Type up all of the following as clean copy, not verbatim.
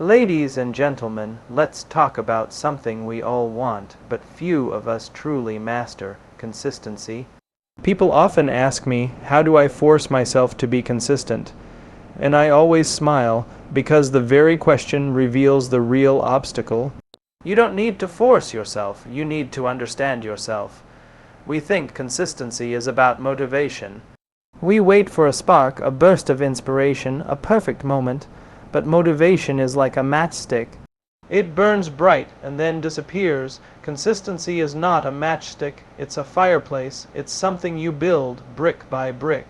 Ladies and gentlemen, let's talk about something we all want, but few of us truly master: consistency. People often ask me, how do I force myself to be consistent? And I always smile, because the very question reveals the real obstacle. You don't need to force yourself, you need to understand yourself. We think consistency is about motivation. We wait for a spark, a burst of inspiration, a perfect moment. But motivation is like a matchstick. It burns bright and then disappears. Consistency is not a matchstick, it's a fireplace. It's something you build brick by brick.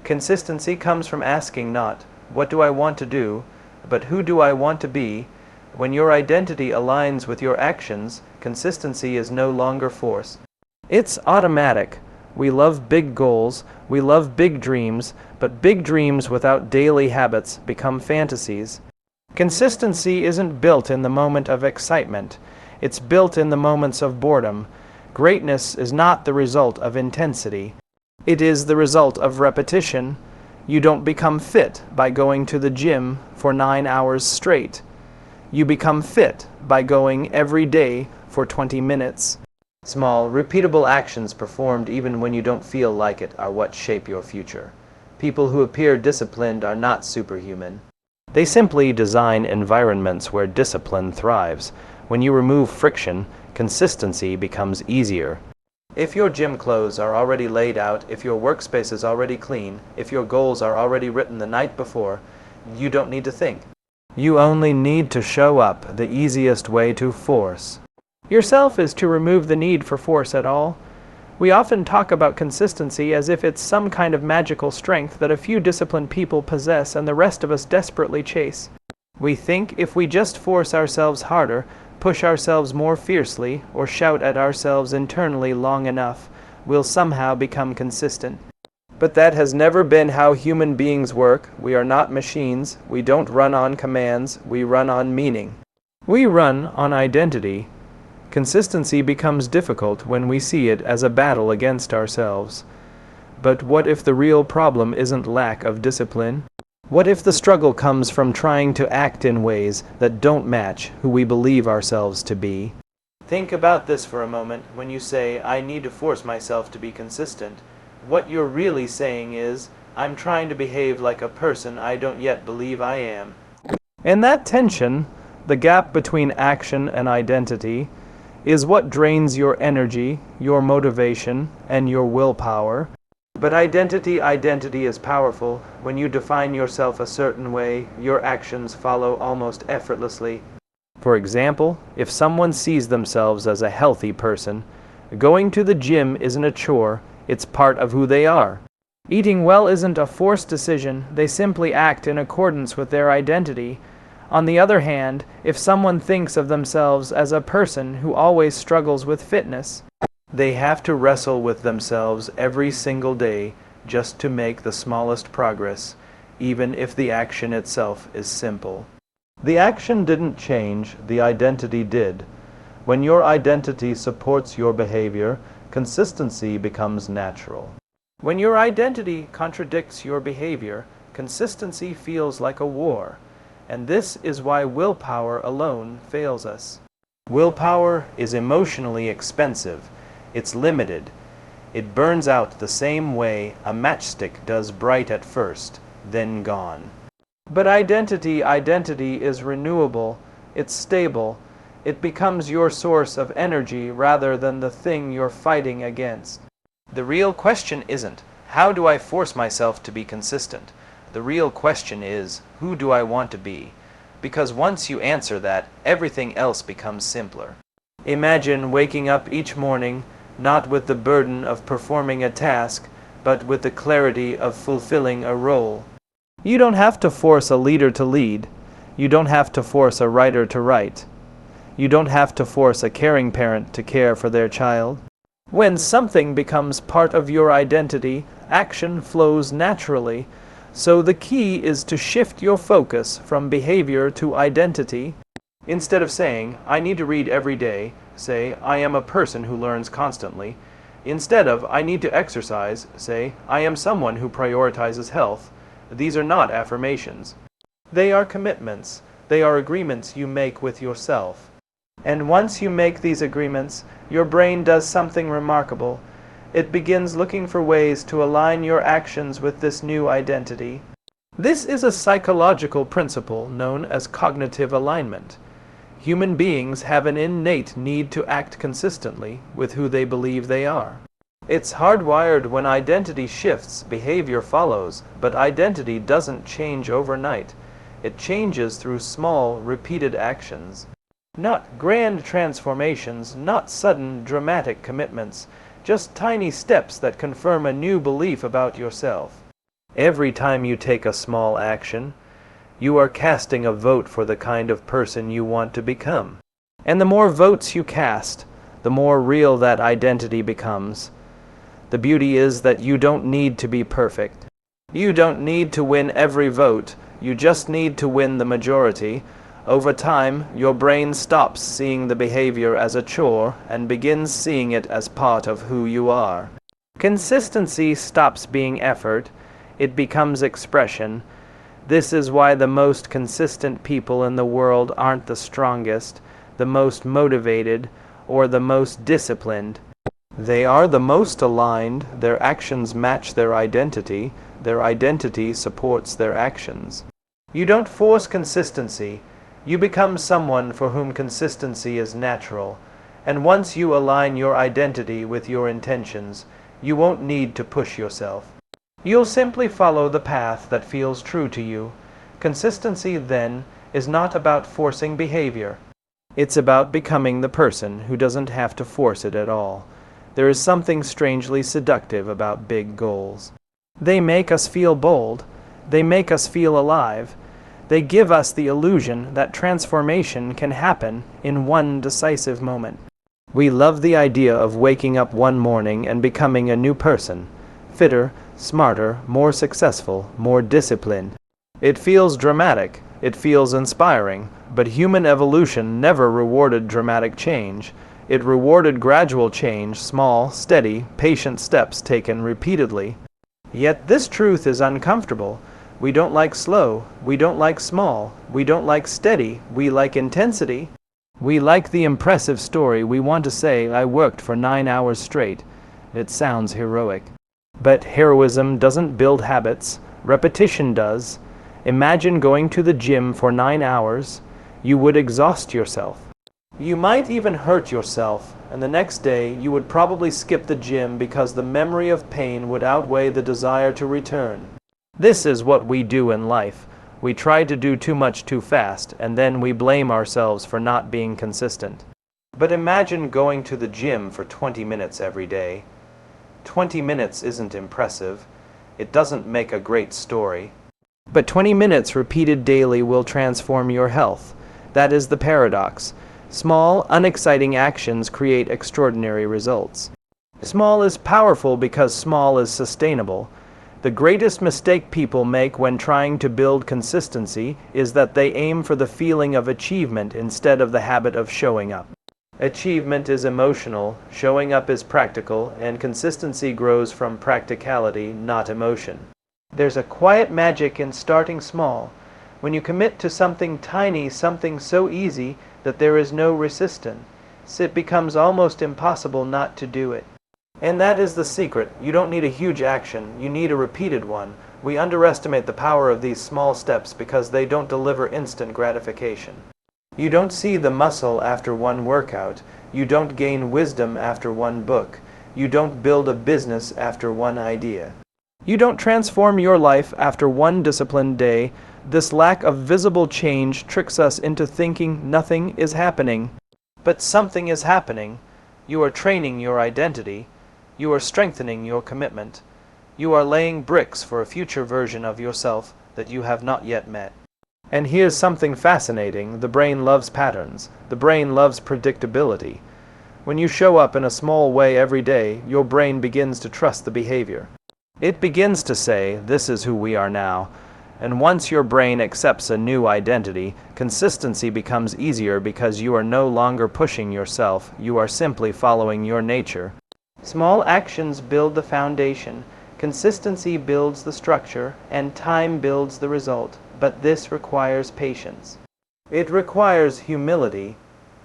Consistency comes from asking not, what do I want to do, but who do I want to be? When your identity aligns with your actions, consistency is no longer force. It's automatic. We love big goals, we love big dreams, but big dreams without daily habits become fantasies. Consistency isn't built in the moment of excitement, it's built in the moments of boredom. Greatness is not the result of intensity, it is the result of repetition. You don't become fit by going to the gym for 9 hours straight. You become fit by going every day for 20 minutes. Small, repeatable actions performed even when you don't feel like it are what shape your future. People who appear disciplined are not superhuman. They simply design environments where discipline thrives. When you remove friction, consistency becomes easier. If your gym clothes are already laid out, if your workspace is already clean, if your goals are already written the night before, you don't need to think. You only need to show up. The easiest way to force yourself is to remove the need for force at all. We often talk about consistency as if it's some kind of magical strength that a few disciplined people possess and the rest of us desperately chase. We think if we just force ourselves harder, push ourselves more fiercely, or shout at ourselves internally long enough, we'll somehow become consistent. But that has never been how human beings work. We are not machines. We don't run on commands. We run on meaning. We run on identity. Consistency becomes difficult when we see it as a battle against ourselves. But what if the real problem isn't lack of discipline? What if the struggle comes from trying to act in ways that don't match who we believe ourselves to be? Think about this for a moment. When you say, I need to force myself to be consistent, what you're really saying is, I'm trying to behave like a person I don't yet believe I am. And that tension, the gap between action and identity, is what drains your energy, your motivation, and your willpower. But identity is powerful. When you define yourself a certain way, your actions follow almost effortlessly. For example, if someone sees themselves as a healthy person, going to the gym isn't a chore, it's part of who they are. Eating well isn't a forced decision, they simply act in accordance with their identity. On the other hand, if someone thinks of themselves as a person who always struggles with fitness, they have to wrestle with themselves every single day just to make the smallest progress, even if the action itself is simple. The action didn't change, the identity did. When your identity supports your behavior, consistency becomes natural. When your identity contradicts your behavior, consistency feels like a war. And this is why willpower alone fails us. Willpower is emotionally expensive. It's limited. It burns out the same way a matchstick does bright at first, then gone. But identity is renewable. It's stable. It becomes your source of energy rather than the thing you're fighting against. The real question isn't, how do I force myself to be consistent? The real question is, who do I want to be? Because once you answer that, everything else becomes simpler. Imagine waking up each morning, not with the burden of performing a task, but with the clarity of fulfilling a role. You don't have to force a leader to lead. You don't have to force a writer to write. You don't have to force a caring parent to care for their child. When something becomes part of your identity, action flows naturally. So the key is to shift your focus from behavior to identity. Instead of saying, I need to read every day, say, I am a person who learns constantly. Instead of, I need to exercise, say, I am someone who prioritizes health. These are not affirmations. They are commitments. They are agreements you make with yourself. And once you make these agreements, your brain does something remarkable. It begins looking for ways to align your actions with this new identity. This is a psychological principle known as cognitive alignment. Human beings have an innate need to act consistently with who they believe they are. It's hardwired. When identity shifts, behavior follows, but identity doesn't change overnight. It changes through small, repeated actions. Not grand transformations, not sudden, dramatic commitments, just tiny steps that confirm a new belief about yourself. Every time you take a small action, you are casting a vote for the kind of person you want to become. And the more votes you cast, the more real that identity becomes. The beauty is that you don't need to be perfect. You don't need to win every vote. You just need to win the majority. Over time, your brain stops seeing the behavior as a chore and begins seeing it as part of who you are. Consistency stops being effort. It becomes expression. This is why the most consistent people in the world aren't the strongest, the most motivated, or the most disciplined. They are the most aligned. Their actions match their identity supports their actions. You don't force consistency. You become someone for whom consistency is natural. And once you align your identity with your intentions, you won't need to push yourself. You'll simply follow the path that feels true to you. Consistency, then, is not about forcing behavior. It's about becoming the person who doesn't have to force it at all. There is something strangely seductive about big goals. They make us feel bold. They make us feel alive. They give us the illusion that transformation can happen in one decisive moment. We love the idea of waking up one morning and becoming a new person. Fitter, smarter, more successful, more disciplined. It feels dramatic, it feels inspiring, but human evolution never rewarded dramatic change. It rewarded gradual change, small, steady, patient steps taken repeatedly. Yet this truth is uncomfortable. We don't like slow, we don't like small, we don't like steady, we like intensity. We like the impressive story. We want to say, I worked for 9 hours straight. It sounds heroic. But heroism doesn't build habits. Repetition does. Imagine going to the gym for 9 hours. You would exhaust yourself. You might even hurt yourself, and the next day you would probably skip the gym because the memory of pain would outweigh the desire to return. This is what we do in life. We try to do too much too fast, and then we blame ourselves for not being consistent. But imagine going to the gym for 20 minutes every day. 20 minutes isn't impressive. It doesn't make a great story. But 20 minutes repeated daily will transform your health. That is the paradox. Small, unexciting actions create extraordinary results. Small is powerful because small is sustainable. The greatest mistake people make when trying to build consistency is that they aim for the feeling of achievement instead of the habit of showing up. Achievement is emotional, showing up is practical, and consistency grows from practicality, not emotion. There's a quiet magic in starting small. When you commit to something tiny, something so easy that there is no resistance, it becomes almost impossible not to do it. And that is the secret. You don't need a huge action, you need a repeated one. We underestimate the power of these small steps because they don't deliver instant gratification. You don't see the muscle after one workout. You don't gain wisdom after one book. You don't build a business after one idea. You don't transform your life after one disciplined day. This lack of visible change tricks us into thinking nothing is happening. But something is happening. You are training your identity. You are strengthening your commitment. You are laying bricks for a future version of yourself that you have not yet met. And here's something fascinating. The brain loves patterns. The brain loves predictability. When you show up in a small way every day, your brain begins to trust the behavior. It begins to say, this is who we are now. And once your brain accepts a new identity, consistency becomes easier because you are no longer pushing yourself. You are simply following your nature. Small actions build the foundation. Consistency builds the structure, and time builds the result. But this requires patience. It requires humility.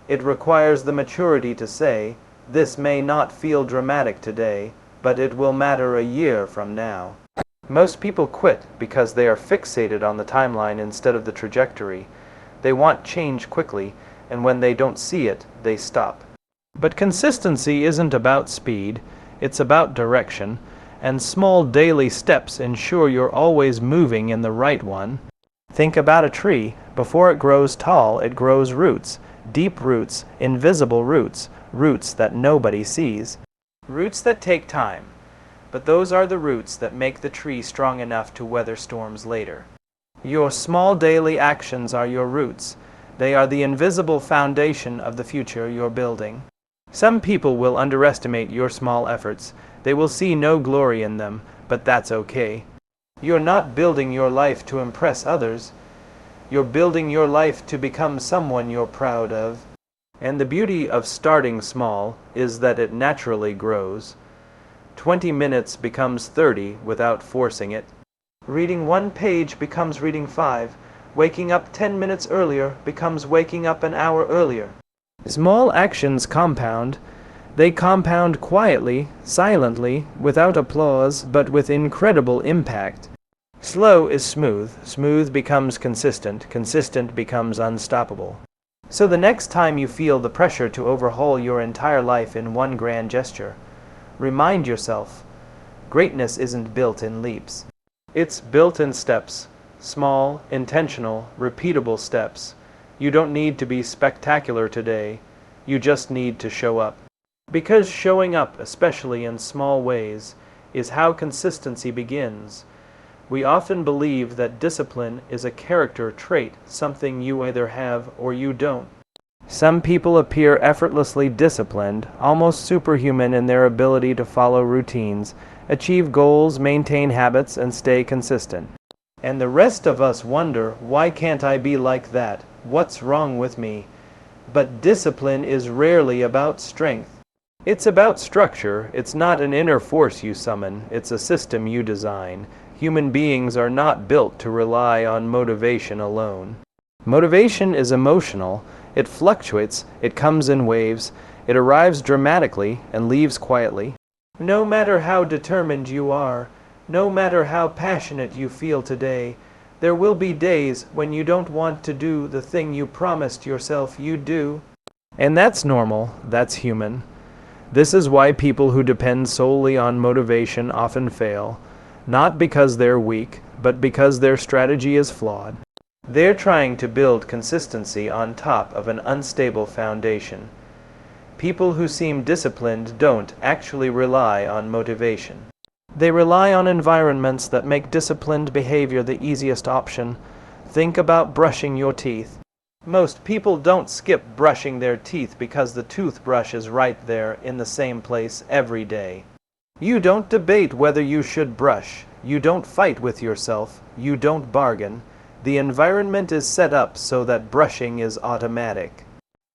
It requires the maturity to say, this may not feel dramatic today, but it will matter a year from now. Most people quit because they are fixated on the timeline instead of the trajectory. They want change quickly, and when they don't see it, they stop. But consistency isn't about speed, it's about direction, and small daily steps ensure you're always moving in the right one. Think about a tree. Before it grows tall, it grows roots. Deep roots, invisible roots, roots that nobody sees. Roots that take time, but those are the roots that make the tree strong enough to weather storms later. Your small daily actions are your roots. They are the invisible foundation of the future you're building. Some people will underestimate your small efforts. They will see no glory in them, but that's okay. You're not building your life to impress others. You're building your life to become someone you're proud of. And the beauty of starting small is that it naturally grows. 20 minutes becomes 30 without forcing it. Reading 1 page becomes reading 5. Waking up 10 minutes earlier becomes waking up an hour earlier. Small actions compound. They compound quietly, silently, without applause, but with incredible impact. Slow is smooth. Smooth becomes consistent. Consistent becomes unstoppable. So the next time you feel the pressure to overhaul your entire life in one grand gesture, remind yourself, greatness isn't built in leaps. It's built in steps. Small, intentional, repeatable steps. You don't need to be spectacular today. You just need to show up. Because showing up, especially in small ways, is how consistency begins. We often believe that discipline is a character trait, something you either have or you don't. Some people appear effortlessly disciplined, almost superhuman in their ability to follow routines, achieve goals, maintain habits, and stay consistent. And the rest of us wonder, why can't I be like that? What's wrong with me? But discipline is rarely about strength. It's about structure. It's not an inner force you summon. It's a system you design. Human beings are not built to rely on motivation alone. Motivation is emotional. It fluctuates. It comes in waves. It arrives dramatically and leaves quietly. No matter how determined you are, no matter how passionate you feel today, there will be days when you don't want to do the thing you promised yourself you'd do. And that's normal. That's human. This is why people who depend solely on motivation often fail, not because they're weak, but because their strategy is flawed. They're trying to build consistency on top of an unstable foundation. People who seem disciplined don't actually rely on motivation. They rely on environments that make disciplined behavior the easiest option. Think about brushing your teeth. Most people don't skip brushing their teeth because the toothbrush is right there in the same place every day. You don't debate whether you should brush. You don't fight with yourself. You don't bargain. The environment is set up so that brushing is automatic.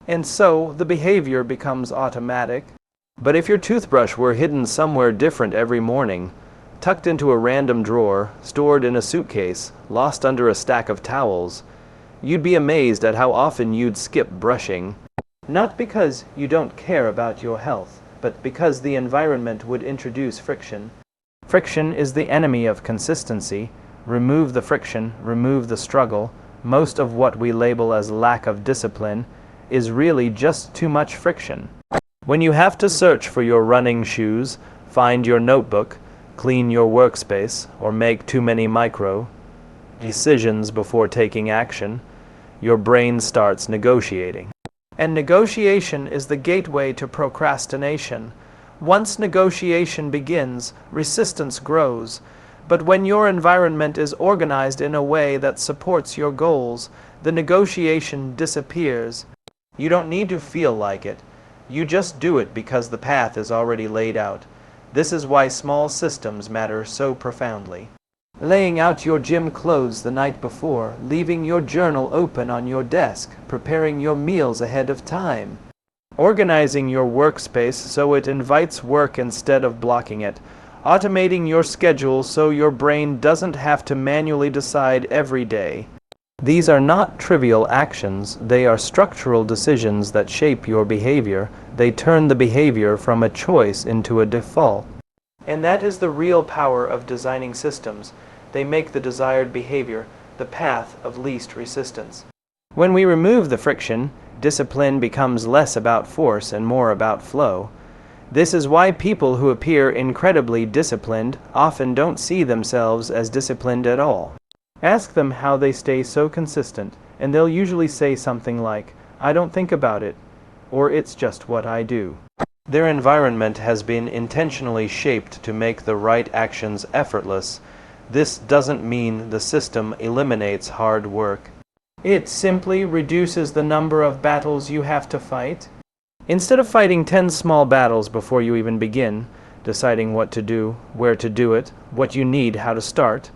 And so the behavior becomes automatic. But if your toothbrush were hidden somewhere different every morning, tucked into a random drawer, stored in a suitcase, lost under a stack of towels, you'd be amazed at how often you'd skip brushing. Not because you don't care about your health, but because the environment would introduce friction. Friction is the enemy of consistency. Remove the friction, remove the struggle. Most of what we label as lack of discipline is really just too much friction. When you have to search for your running shoes, find your notebook, clean your workspace, or make too many micro decisions before taking action, your brain starts negotiating. And negotiation is the gateway to procrastination. Once negotiation begins, resistance grows. But when your environment is organized in a way that supports your goals, the negotiation disappears. You don't need to feel like it. You just do it because the path is already laid out. This is why small systems matter so profoundly. Laying out your gym clothes the night before, leaving your journal open on your desk, preparing your meals ahead of time. Organizing your workspace so it invites work instead of blocking it. Automating your schedule so your brain doesn't have to manually decide every day. These are not trivial actions, they are structural decisions that shape your behavior. They turn the behavior from a choice into a default. And that is the real power of designing systems. They make the desired behavior the path of least resistance. When we remove the friction, discipline becomes less about force and more about flow. This is why people who appear incredibly disciplined often don't see themselves as disciplined at all. Ask them how they stay so consistent, and they'll usually say something like, "I don't think about it," or "It's just what I do." Their environment has been intentionally shaped to make the right actions effortless. This doesn't mean the system eliminates hard work. It simply reduces the number of battles you have to fight. Instead of fighting 10 small battles before you even begin, deciding what to do, where to do it, what you need, how to start,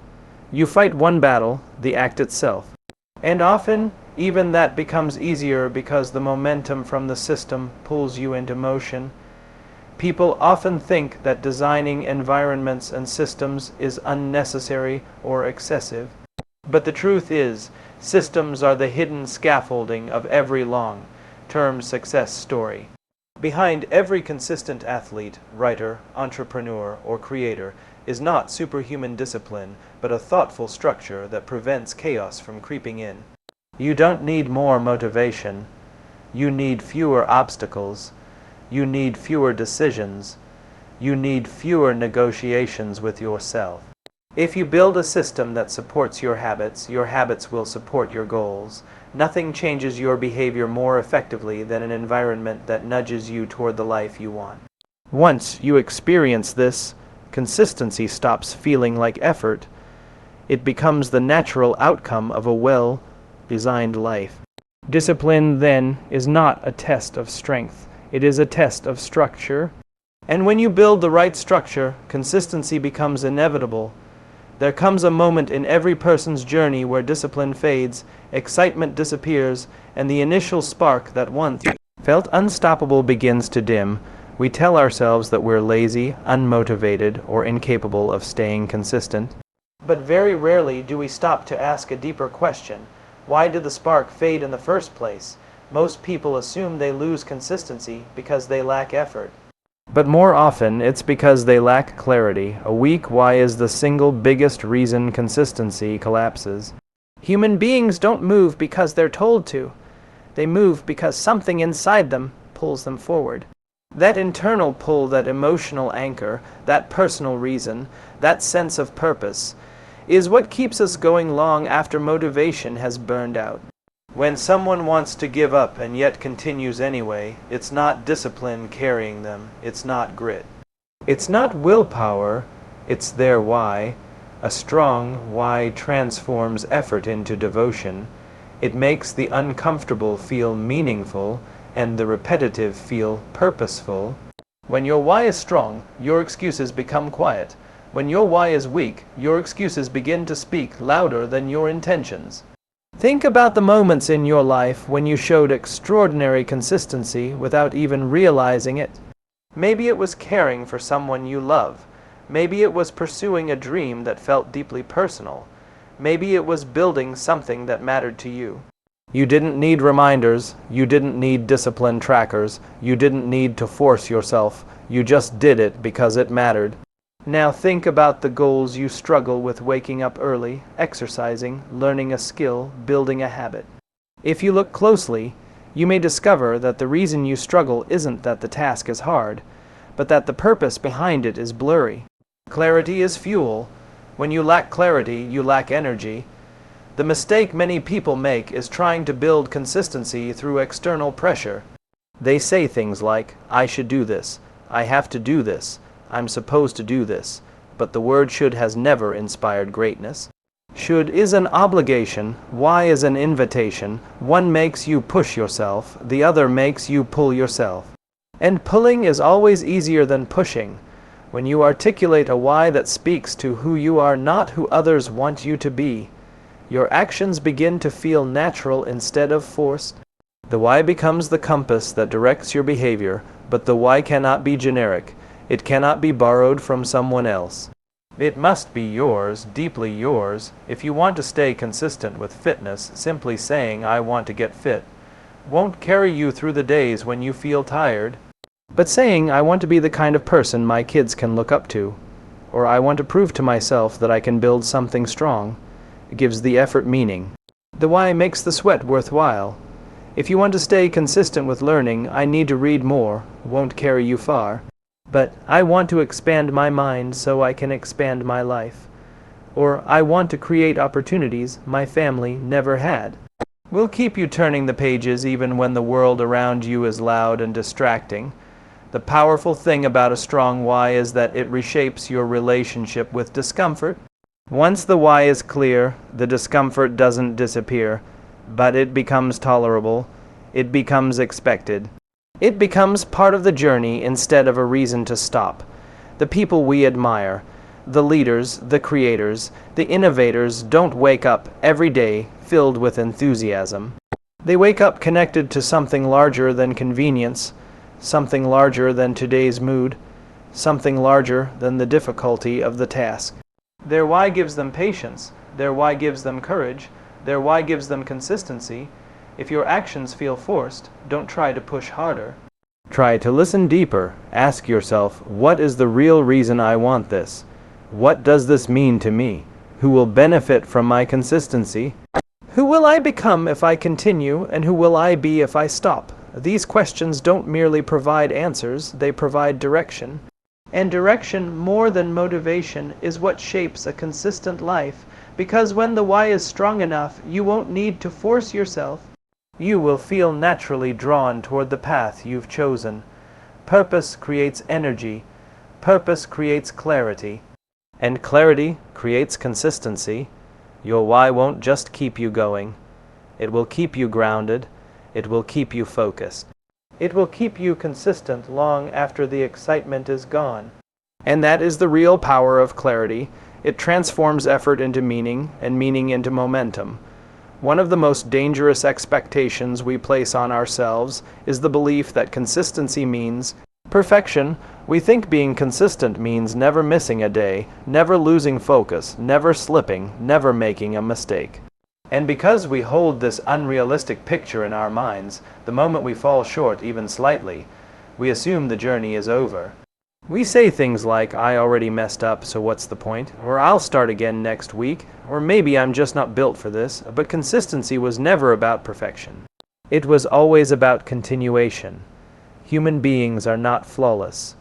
you fight one battle, the act itself. And often, even that becomes easier because the momentum from the system pulls you into motion. People often think that designing environments and systems is unnecessary or excessive. But the truth is, systems are the hidden scaffolding of every long-term success story. Behind every consistent athlete, writer, entrepreneur, or creator is not superhuman discipline, but a thoughtful structure that prevents chaos from creeping in. You don't need more motivation. You need fewer obstacles. You need fewer decisions. You need fewer negotiations with yourself. If you build a system that supports your habits will support your goals. Nothing changes your behavior more effectively than an environment that nudges you toward the life you want. Once you experience this, consistency stops feeling like effort. It becomes the natural outcome of a well-designed life. Discipline, then, is not a test of strength. It is a test of structure. And when you build the right structure, consistency becomes inevitable. There comes a moment in every person's journey where discipline fades, excitement disappears, and the initial spark that once felt unstoppable begins to dim. We tell ourselves that we're lazy, unmotivated, or incapable of staying consistent. But very rarely do we stop to ask a deeper question. Why did the spark fade in the first place? Most people assume they lose consistency because they lack effort. But more often, it's because they lack clarity. A weak why is the single biggest reason consistency collapses. Human beings don't move because they're told to. They move because something inside them pulls them forward. That internal pull, that emotional anchor, that personal reason, that sense of purpose, is what keeps us going long after motivation has burned out. When someone wants to give up and yet continues anyway, it's not discipline carrying them, it's not grit. It's not willpower, it's their why. A strong why transforms effort into devotion. It makes the uncomfortable feel meaningful and the repetitive feel purposeful. When your why is strong, your excuses become quiet. When your why is weak, your excuses begin to speak louder than your intentions. Think about the moments in your life when you showed extraordinary consistency without even realizing it. Maybe it was caring for someone you love. Maybe it was pursuing a dream that felt deeply personal. Maybe it was building something that mattered to you. You didn't need reminders. You didn't need discipline trackers. You didn't need to force yourself. You just did it because it mattered. Now think about the goals you struggle with: waking up early, exercising, learning a skill, building a habit. If you look closely, you may discover that the reason you struggle isn't that the task is hard, but that the purpose behind it is blurry. Clarity is fuel. When you lack clarity, you lack energy. The mistake many people make is trying to build consistency through external pressure. They say things like, "I should do this," "I have to do this," "I'm supposed to do this," but the word should has never inspired greatness. Should is an obligation, why is an invitation. One makes you push yourself, the other makes you pull yourself. And pulling is always easier than pushing. When you articulate a why that speaks to who you are, not who others want you to be, your actions begin to feel natural instead of forced. The why becomes the compass that directs your behavior, but the why cannot be generic. It cannot be borrowed from someone else. It must be yours, deeply yours. If you want to stay consistent with fitness, simply saying, "I want to get fit," won't carry you through the days when you feel tired. But saying, "I want to be the kind of person my kids can look up to," or "I want to prove to myself that I can build something strong," gives the effort meaning. The why makes the sweat worthwhile. If you want to stay consistent with learning, "I need to read more," won't carry you far. But "I want to expand my mind so I can expand my life," or "I want to create opportunities my family never had," will keep you turning the pages even when the world around you is loud and distracting. The powerful thing about a strong why is that it reshapes your relationship with discomfort. Once the why is clear, the discomfort doesn't disappear, but it becomes tolerable. It becomes expected. It becomes part of the journey instead of a reason to stop. The people we admire, the leaders, the creators, the innovators don't wake up every day filled with enthusiasm. They wake up connected to something larger than convenience, something larger than today's mood, something larger than the difficulty of the task. Their why gives them patience. Their why gives them courage. Their why gives them consistency. If your actions feel forced, don't try to push harder. Try to listen deeper. Ask yourself, what is the real reason I want this? What does this mean to me? Who will benefit from my consistency? Who will I become if I continue, and who will I be if I stop? These questions don't merely provide answers, they provide direction. And direction, more than motivation, is what shapes a consistent life, because when the why is strong enough, you won't need to force yourself. You will feel naturally drawn toward the path you've chosen. Purpose creates energy. Purpose creates clarity. And clarity creates consistency. Your why won't just keep you going. It will keep you grounded. It will keep you focused. It will keep you consistent long after the excitement is gone. And that is the real power of clarity. It transforms effort into meaning, and meaning into momentum. One of the most dangerous expectations we place on ourselves is the belief that consistency means perfection. We think being consistent means never missing a day, never losing focus, never slipping, never making a mistake. And because we hold this unrealistic picture in our minds, the moment we fall short even slightly, we assume the journey is over. We say things like, "I already messed up, so what's the point?" Or "I'll start again next week," or "Maybe I'm just not built for this." But consistency was never about perfection. It was always about continuation. Human beings are not flawless.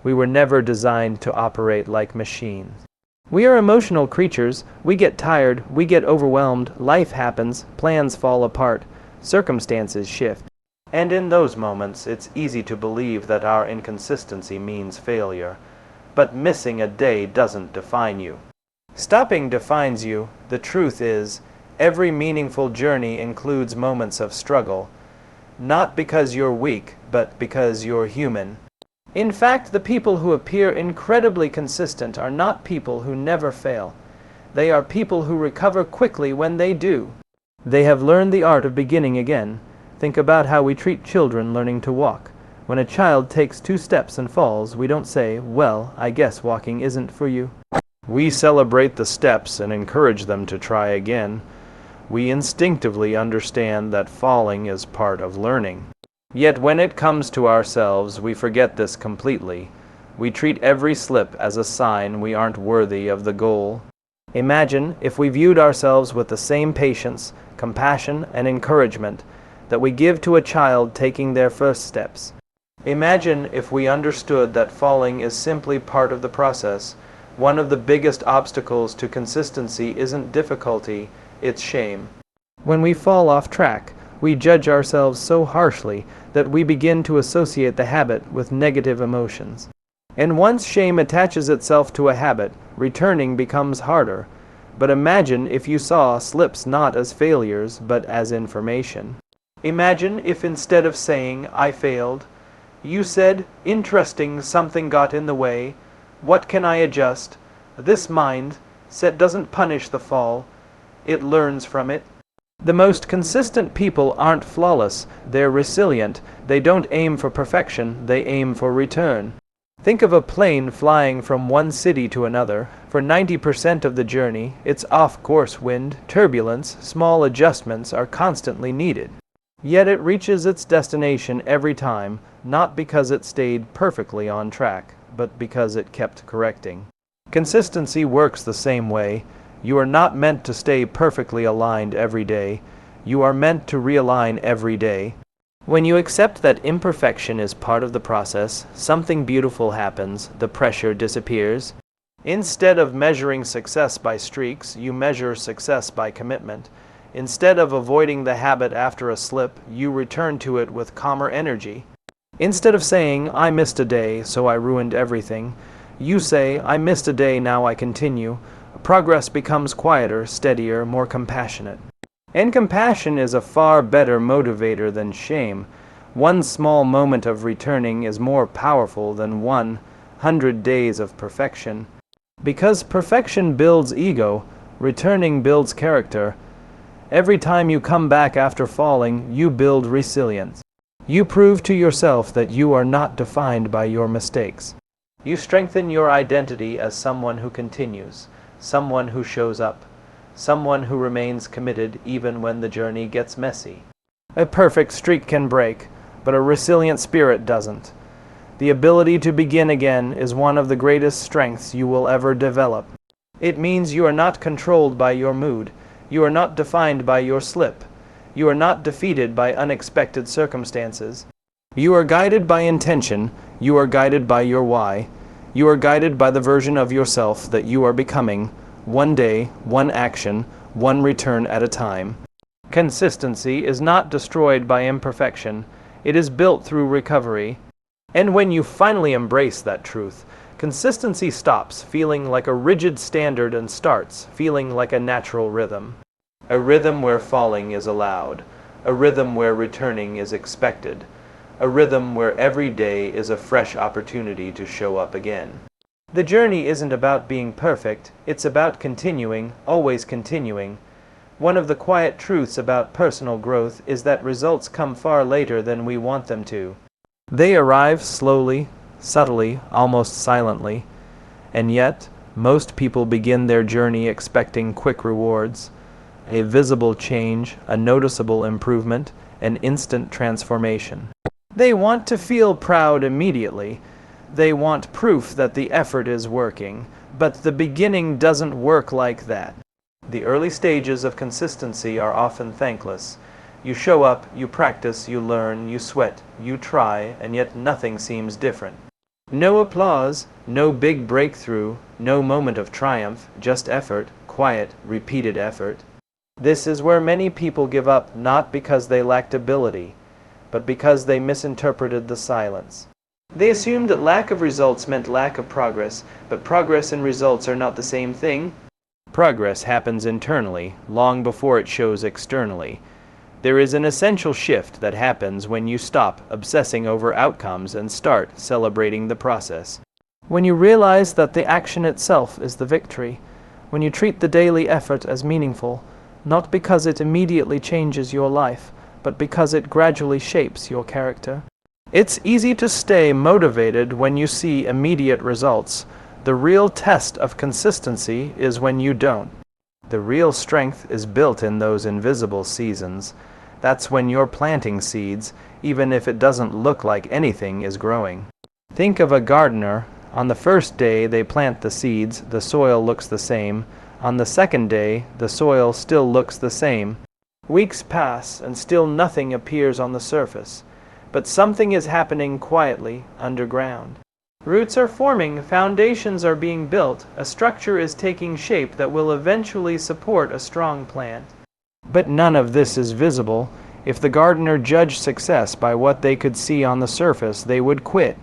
We were never designed to operate like machines. We are emotional creatures. We get tired, we get overwhelmed, life happens, plans fall apart, circumstances shift. And in those moments, it's easy to believe that our inconsistency means failure. But missing a day doesn't define you. Stopping defines you. The truth is, every meaningful journey includes moments of struggle. Not because you're weak, but because you're human. In fact, the people who appear incredibly consistent are not people who never fail. They are people who recover quickly when they do. They have learned the art of beginning again. Think about how we treat children learning to walk. When a child takes 2 steps and falls, we don't say, "Well, I guess walking isn't for you." We celebrate the steps and encourage them to try again. We instinctively understand that falling is part of learning. Yet when it comes to ourselves, we forget this completely. We treat every slip as a sign we aren't worthy of the goal. Imagine if we viewed ourselves with the same patience, compassion, and encouragement that we give to a child taking their first steps. Imagine if we understood that falling is simply part of the process. One of the biggest obstacles to consistency isn't difficulty, it's shame. When we fall off track, we judge ourselves so harshly that we begin to associate the habit with negative emotions. And once shame attaches itself to a habit, returning becomes harder. But imagine if you saw slips not as failures, but as information. Imagine if instead of saying, "I failed," you said, "Interesting, something got in the way. What can I adjust?" This mindset doesn't punish the fall. It learns from it. The most consistent people aren't flawless. They're resilient. They don't aim for perfection. They aim for return. Think of a plane flying from one city to another. For 90% of the journey, its off-course wind, turbulence, small adjustments are constantly needed. Yet it reaches its destination every time, not because it stayed perfectly on track, but because it kept correcting. Consistency works the same way. You are not meant to stay perfectly aligned every day. You are meant to realign every day. When you accept that imperfection is part of the process, something beautiful happens, the pressure disappears. Instead of measuring success by streaks, you measure success by commitment. Instead of avoiding the habit after a slip, you return to it with calmer energy. Instead of saying, "I missed a day, so I ruined everything," you say, "I missed a day, now I continue." Progress becomes quieter, steadier, more compassionate. And compassion is a far better motivator than shame. One small moment of returning is more powerful than 100 days of perfection. Because perfection builds ego, returning builds character. Every time you come back after falling, you build resilience. You prove to yourself that you are not defined by your mistakes. You strengthen your identity as someone who continues, someone who shows up, someone who remains committed even when the journey gets messy. A perfect streak can break, but a resilient spirit doesn't. The ability to begin again is one of the greatest strengths you will ever develop. It means you are not controlled by your mood. You are not defined by your slip. You are not defeated by unexpected circumstances. You are guided by intention. You are guided by your why. You are guided by the version of yourself that you are becoming, one day, one action, one return at a time. Consistency is not destroyed by imperfection. It is built through recovery. And when you finally embrace that truth, consistency stops feeling like a rigid standard and starts feeling like a natural rhythm. A rhythm where falling is allowed. A rhythm where returning is expected. A rhythm where every day is a fresh opportunity to show up again. The journey isn't about being perfect, it's about continuing, always continuing. One of the quiet truths about personal growth is that results come far later than we want them to. They arrive slowly, subtly, almost silently. And yet, most people begin their journey expecting quick rewards, a visible change, a noticeable improvement, an instant transformation. They want to feel proud immediately. They want proof that the effort is working, but the beginning doesn't work like that. The early stages of consistency are often thankless. You show up, you practice, you learn, you sweat, you try, and yet nothing seems different. No applause, no big breakthrough, no moment of triumph, just effort, quiet, repeated effort. This is where many people give up, not because they lacked ability, but because they misinterpreted the silence. They assumed that lack of results meant lack of progress, but progress and results are not the same thing. Progress happens internally, long before it shows externally. There is an essential shift that happens when you stop obsessing over outcomes and start celebrating the process. When you realize that the action itself is the victory. When you treat the daily effort as meaningful, not because it immediately changes your life, but because it gradually shapes your character. It's easy to stay motivated when you see immediate results. The real test of consistency is when you don't. The real strength is built in those invisible seasons. That's when you're planting seeds, even if it doesn't look like anything is growing. Think of a gardener. On the first day they plant the seeds, the soil looks the same. On the second day, the soil still looks the same. Weeks pass and still nothing appears on the surface. But something is happening quietly underground. Roots are forming, foundations are being built, a structure is taking shape that will eventually support a strong plant. But none of this is visible. If the gardener judged success by what they could see on the surface, they would quit.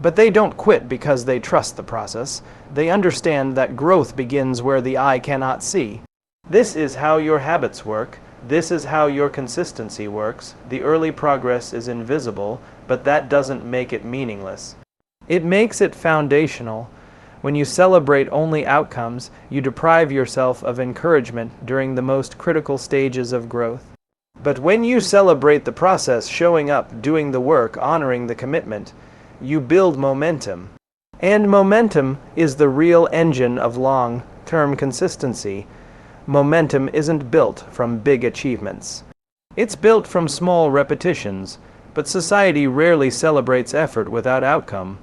But they don't quit because they trust the process. They understand that growth begins where the eye cannot see. This is how your habits work. This is how your consistency works. The early progress is invisible, but that doesn't make it meaningless. It makes it foundational. When you celebrate only outcomes, you deprive yourself of encouragement during the most critical stages of growth. But when you celebrate the process, showing up, doing the work, honoring the commitment, you build momentum. And momentum is the real engine of long-term consistency. Momentum isn't built from big achievements. It's built from small repetitions, but society rarely celebrates effort without outcome.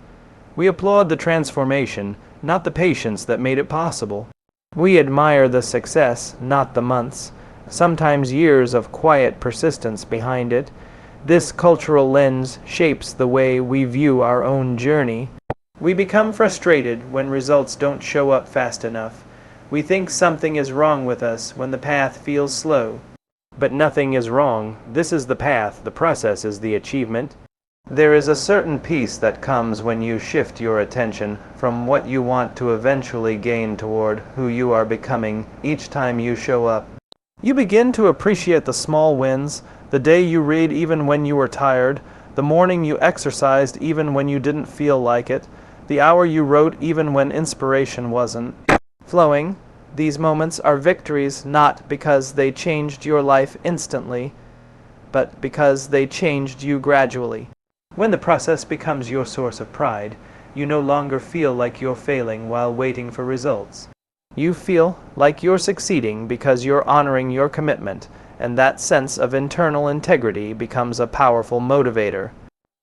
We applaud the transformation, not the patience that made it possible. We admire the success, not the months, sometimes years of quiet persistence behind it. This cultural lens shapes the way we view our own journey. We become frustrated when results don't show up fast enough. We think something is wrong with us when the path feels slow. But nothing is wrong. This is the path. The process is the achievement. There is a certain peace that comes when you shift your attention from what you want to eventually gain toward who you are becoming each time you show up. You begin to appreciate the small wins, the day you read even when you were tired, the morning you exercised even when you didn't feel like it, the hour you wrote even when inspiration wasn't flowing. These moments are victories not because they changed your life instantly, but because they changed you gradually. When the process becomes your source of pride, you no longer feel like you're failing while waiting for results. You feel like you're succeeding because you're honoring your commitment, and that sense of internal integrity becomes a powerful motivator.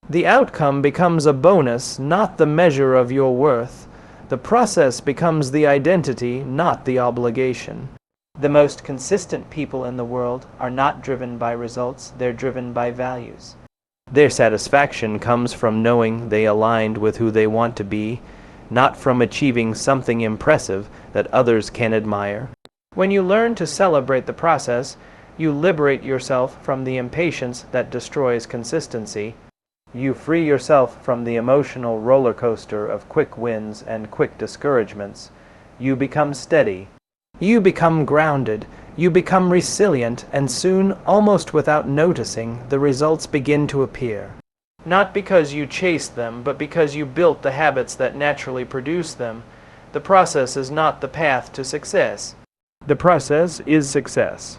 The outcome becomes a bonus, not the measure of your worth. The process becomes the identity, not the obligation. The most consistent people in the world are not driven by results, they're driven by values. Their satisfaction comes from knowing they aligned with who they want to be, not from achieving something impressive that others can admire. When you learn to celebrate the process, you liberate yourself from the impatience that destroys consistency. You free yourself from the emotional roller coaster of quick wins and quick discouragements. You become steady. You become grounded. You become resilient, and soon, almost without noticing, the results begin to appear. Not because you chased them, but because you built the habits that naturally produce them. The process is not the path to success. The process is success.